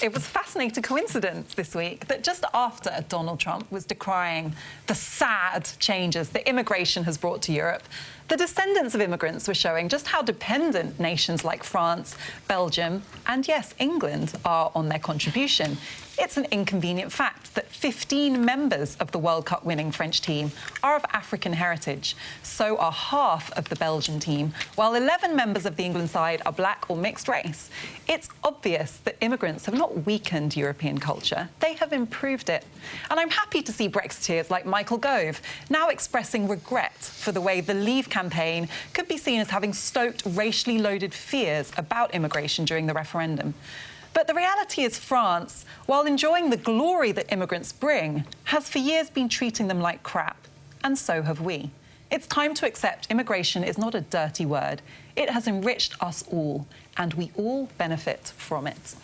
It was a fascinating coincidence this week that just after Donald Trump was decrying the sad changes that immigration has brought to Europe, the descendants of immigrants were showing just how dependent nations like France, Belgium and, yes, England are on their contribution. It's an inconvenient fact that 15 members of the World Cup winning French team are of African heritage. So are half of the Belgian team, while 11 members of the England side are black or mixed race. It's obvious that immigrants have not weakened European culture, they have improved it. And I'm happy to see Brexiteers like Michael Gove now expressing regret for the way the Leave campaign could be seen as having stoked racially loaded fears about immigration during the referendum. But the reality is France, while enjoying the glory that immigrants bring, has for years been treating them like crap. And so have we. It's time to accept immigration is not a dirty word. It has enriched us all, and we all benefit from it.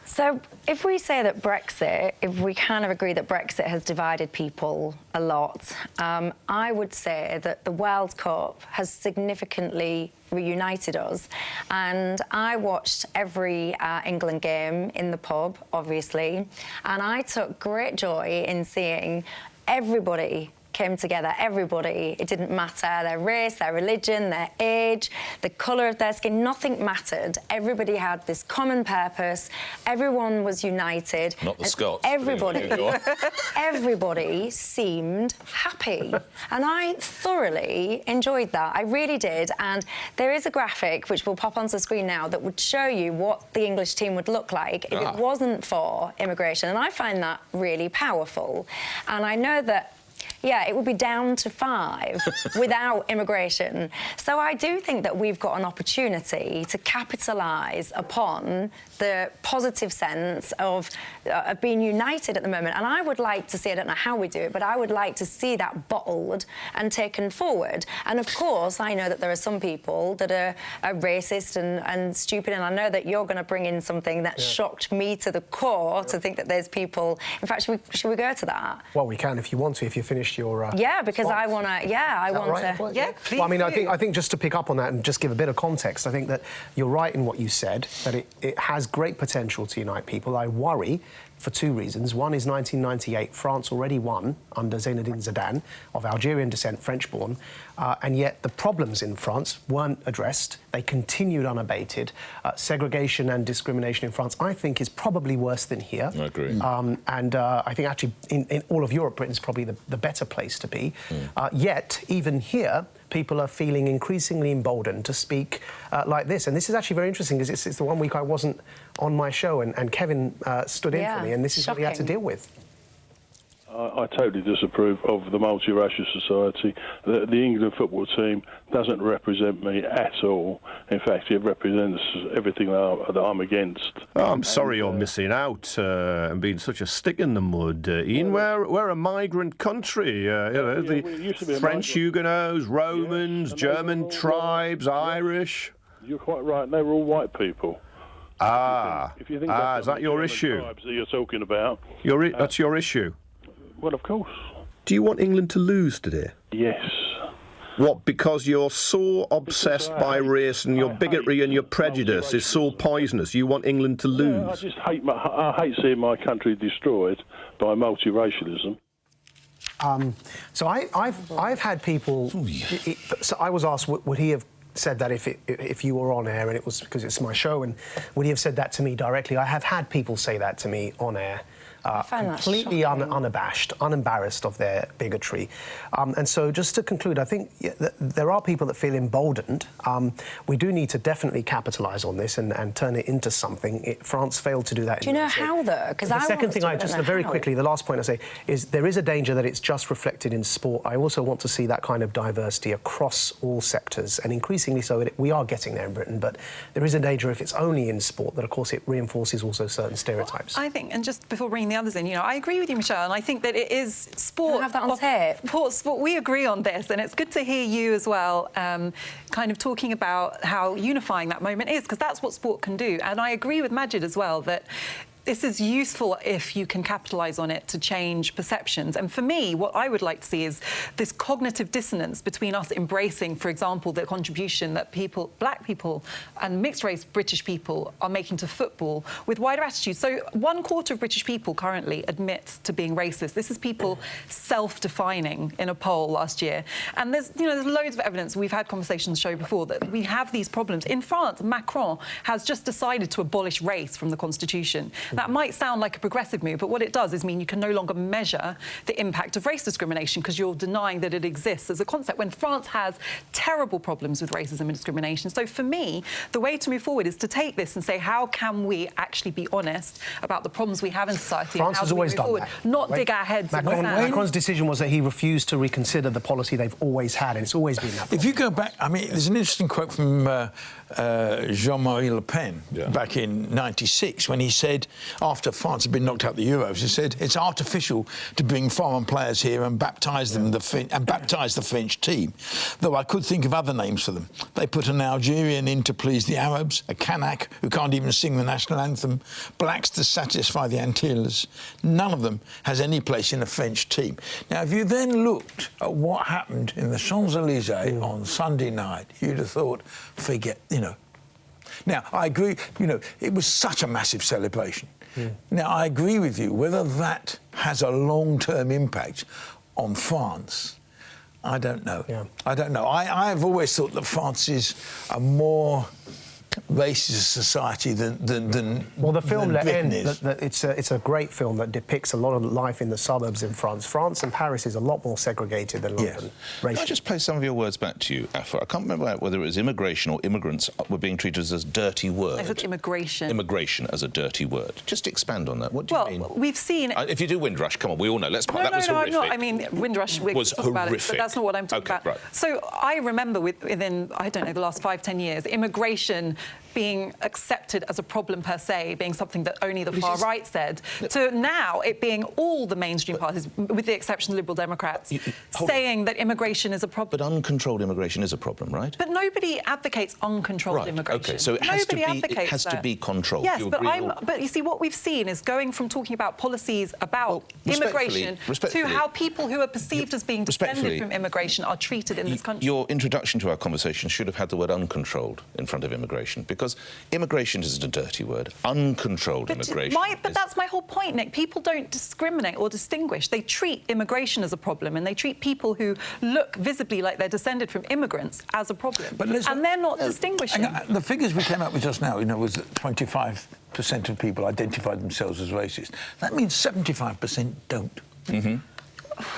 So if we say that Brexit, if we kind of agree that Brexit has divided people a lot, I would say that the World Cup has significantly reunited us. And I watched every England game in the pub, obviously, and I took great joy in seeing everybody came together, everybody. It didn't matter their race, their religion, their age, the colour of their skin, nothing mattered. Everybody had this common purpose. Everyone was united. Not the Scots. Everybody seemed happy. And I thoroughly enjoyed that. I really did. And there is a graphic, which will pop onto the screen now, that would show you what the English team would look like if it wasn't for immigration. And I find that really powerful. And I know that it would be down to 5 without immigration. So I do think that we've got an opportunity to capitalise upon the positive sense of being united at the moment. And I would like to see, I don't know how we do it, but I would like to see that bottled and taken forward. And of course, I know that there are some people that are racist and stupid, and I know that you're going to bring in something that shocked me to the core to think that there's people... In fact, should we go to that? Well, we can if you want to, if you finished your... because I want to... I want to... Yeah, please. Well, I mean, I think just to pick up on that and just give a bit of context, I think that you're right in what you said, that it has great potential to unite people. I worry for 2 reasons. One is 1998, France already won under Zinedine Zidane, of Algerian descent, French-born, and yet the problems in France weren't addressed. They continued unabated. Segregation and discrimination in France, I think, is probably worse than here. I agree. And I think actually in all of Europe, Britain's probably the better place to be. Yet, even here, people are feeling increasingly emboldened to speak like this. And this is actually very interesting, because it's the one week I wasn't on my show, and Kevin stood in for me, and this is what he had to deal with. I totally disapprove of the multiracial society. The England football team doesn't represent me at all. In fact, it represents everything that I'm against. Oh, I'm sorry you're missing out and being such a stick in the mud, Ian. We're a migrant country. The French Huguenots, Romans, German tribes, Irish. You're quite right. They were all white people. If you think is that your issue? Tribes that you're talking about. That's your issue? Well, of course. Do you want England to lose today? Yes. What, because you're so obsessed by race and your bigotry and your prejudice is so poisonous, you want England to lose? I just I hate seeing my country destroyed by multiracialism. So I've had people... So I was asked, would he have said that if you were on air, and it was because it's my show, and would he have said that to me directly? I have had people say that to me on air. Completely unabashed, unembarrassed of their bigotry. And so just to conclude, I think there are people that feel emboldened. We do need to definitely capitalise on this and turn it into something. France failed to do that. Do you know how, though? Because the second thing, very quickly, the last point I say is there is a danger that it's just reflected in sport. I also want to see that kind of diversity across all sectors, and increasingly so. We are getting there in Britain, but there is a danger if it's only in sport that, of course, it reinforces also certain stereotypes. I think, and just before bringing the others in, I agree with you, Michelle, and I think that it is sport. Can I have that on tape? Sport, we agree on this, and it's good to hear you as well, kind of talking about how unifying that moment is, because that's what sport can do. And I agree with Majid as well that this is useful if you can capitalise on it to change perceptions. And for me, what I would like to see is this cognitive dissonance between us embracing, for example, the contribution that black people and mixed-race British people are making to football with wider attitudes. So 1/4 of British people currently admit to being racist. This is people self-defining in a poll last year. And there's loads of evidence. We've had conversations show before that we have these problems. In France, Macron has just decided to abolish race from the constitution. That might sound like a progressive move, but what it does is mean you can no longer measure the impact of race discrimination because you're denying that it exists as a concept, when France has terrible problems with racism and discrimination. So for me, the way to move forward is to take this and say, how can we actually be honest about the problems we have in society? France has always done forward, that. not dig our heads in the sand. Macron's decision was that he refused to reconsider the policy they've always had, and it's always been that. If you go back, I mean, there's an interesting quote from Jean-Marie Le Pen back in '96 when he said, after France had been knocked out the Euros, he said it's artificial to bring foreign players here and baptise them baptise the French team, though I could think of other names for them. They put an Algerian in to please the Arabs, a Kanak who can't even sing the national anthem, blacks to satisfy the Antilles. None of them has any place in a French team. Now, if you then looked at what happened in the Champs-Élysées on Sunday night, you'd have thought, forget, Now, I agree, it was such a massive celebration. Now, I agree with you, whether that has a long-term impact on France, I don't know. I don't know. I've always thought that France is a more racist society than well, the film Britain is. It's a great film that depicts a lot of life in the suburbs in France. France and Paris is a lot more segregated than London. Can I just play some of your words back to you, Afua? I can't remember whether it was immigration or immigrants were being treated as a dirty word. I think immigration. Immigration as a dirty word. Just expand on that. What do you mean? Well, we've seen... if you do Windrush, come on, we all know. That was horrific. I'm not. I mean, Windrush, we was talk about it, but that's not what I'm talking about. Right. So I remember within, I don't know, the last 5-10 years, immigration being accepted as a problem per se, being something that only the far right said, to now it being all the mainstream parties, with the exception of Liberal Democrats, saying that immigration is a problem. But uncontrolled immigration is a problem, right? But nobody advocates uncontrolled immigration. OK, so it has to be controlled. Yes, but you see, what we've seen is going from talking about policies about immigration to how people who are perceived as being descended from immigration are treated in this country. Your introduction to our conversation should have had the word uncontrolled in front of immigration, because immigration isn't a dirty word. Uncontrolled immigration. But that's my whole point, Nick. People don't discriminate or distinguish. They treat immigration as a problem, and they treat people who look visibly like they're descended from immigrants as a problem. And they're not distinguishing. The figures we came up with just now, was that 25% of people identified themselves as racist. That means 75% don't.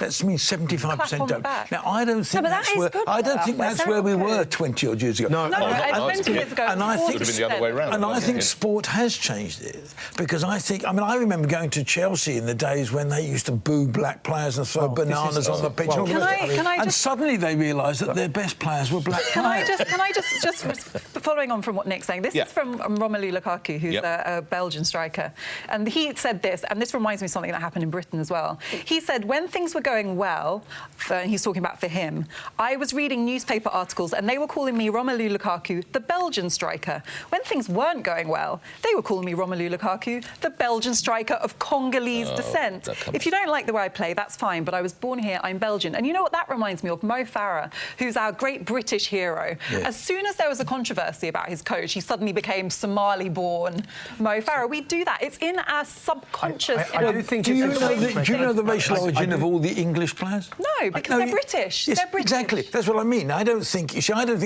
That means 75% don't. Now, I don't think that's where we were 20-odd years ago. No, 20 years ago. And I think it would have been the other way around. And I think sport has changed it, because I remember going to Chelsea in the days when they used to boo black players and throw bananas on the pitch. And suddenly they realised that their best players were black players. Can I just following on from what Nick's saying? This is from Romelu Lukaku, who's a Belgian striker, and he said this, and this reminds me of something that happened in Britain as well. He said, when things were going well, he's talking about for him, I was reading newspaper articles and they were calling me Romelu Lukaku, the Belgian striker. When things weren't going well, they were calling me Romelu Lukaku, the Belgian striker of Congolese descent. If you don't like the way I play, that's fine, but I was born here, I'm Belgian. And you know what that reminds me of? Mo Farah, who's our great British hero. As soon as there was a controversy about his coach, he suddenly became Somali-born Mo Farah. We do that. It's in our subconscious. Do you know the racial origin of all the English players? No, because they're British. Yes, they're British. Exactly. That's what I mean. I don't think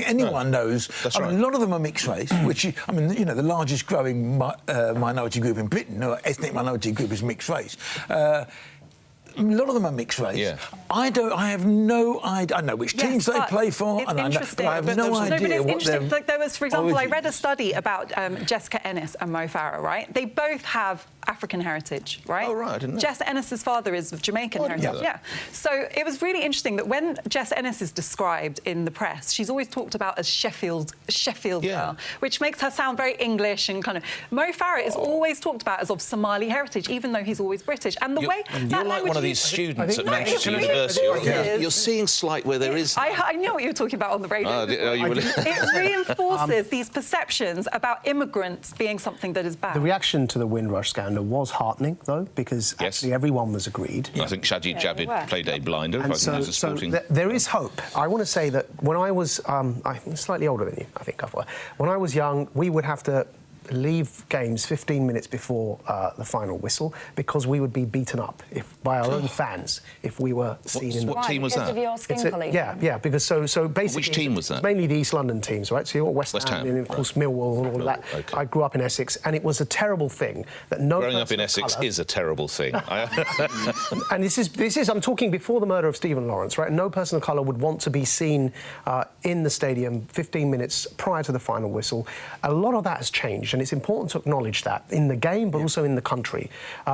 anyone knows. That's right. A lot of them are mixed race, which the largest growing minority group in Britain, or ethnic minority group, is mixed race. A lot of them are mixed race. I have no idea. I know which teams they play for, but I have no idea what their there was, for example, origins. I read a study about Jessica Ennis and Mo Farah, right? They both have African heritage, right? Oh, right, I didn't know. Jess Ennis's father is of Jamaican heritage. Yeah. So it was really interesting that when Jess Ennis is described in the press, she's always talked about as Sheffield girl, which makes her sound very English and kind of... Mo Farah is always talked about as of Somali heritage, even though he's always British. And the way that language these students at Manchester it University. reinforces- You're seeing slight where there is. I know what you're talking about on the radio. It reinforces these perceptions about immigrants being something that is bad. The reaction to the Windrush scandal was heartening, though, because actually everyone was agreed. I think Sajid Javid played a blinder. And there is hope. I want to say that when I was, I'm slightly older than you, I think, Afua. When I was young, we would have to leave games 15 minutes before the final whistle because we would be beaten up by our own fans if we were seen in... What team was that? Of your skin colour. Yeah, because so basically... Which team was that? Mainly the East London teams, right? So you're West Ham and, of course, Millwall and all of that. Okay. I grew up in Essex, and it was a terrible thing that no... Growing up in Essex is a terrible thing. And this is... I'm talking before the murder of Stephen Lawrence, right? No person of colour would want to be seen in the stadium 15 minutes prior to the final whistle. A lot of that has changed, and it's important to acknowledge that in the game, but also in the country.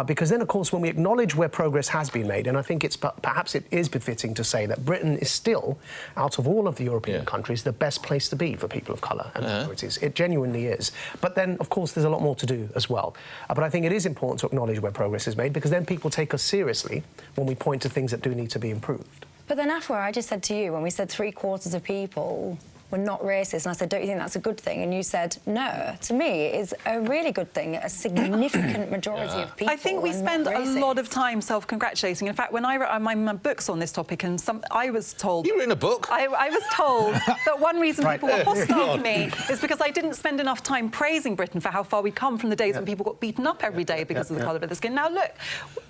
Because then, of course, when we acknowledge where progress has been made, and I think perhaps it is befitting to say that Britain is still, out of all of the European countries, the best place to be for people of colour and minorities. It genuinely is. But then, of course, there's a lot more to do as well. But I think it is important to acknowledge where progress is made, because then people take us seriously when we point to things that do need to be improved. But then, Afua, I just said to you, when we said 3/4 of people were not racist, and I said, don't you think that's a good thing? And you said, no. To me, it is a really good thing. A significant majority of people I think we spend a lot of time self-congratulating. In fact, when I wrote my books on this topic, and I was told... You were in a book? I was told that one reason people were hostile to me is because I didn't spend enough time praising Britain for how far we'd come from the days when people got beaten up every day because of the colour of their skin. Now, look,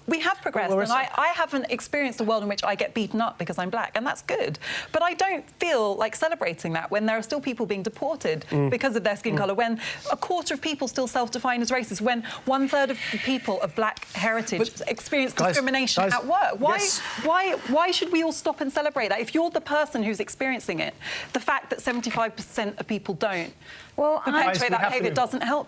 we have progressed, and I haven't experienced a world in which I get beaten up because I'm black, and that's good. But I don't feel like celebrating that when there are still people being deported because of their skin colour, when 1/4 of people still self-define as racist, when 1/3 of people of black heritage experience discrimination at work. Why should we all stop and celebrate that? If you're the person who's experiencing it, the fact that 75% of people don't perpetuate that behaviour doesn't help.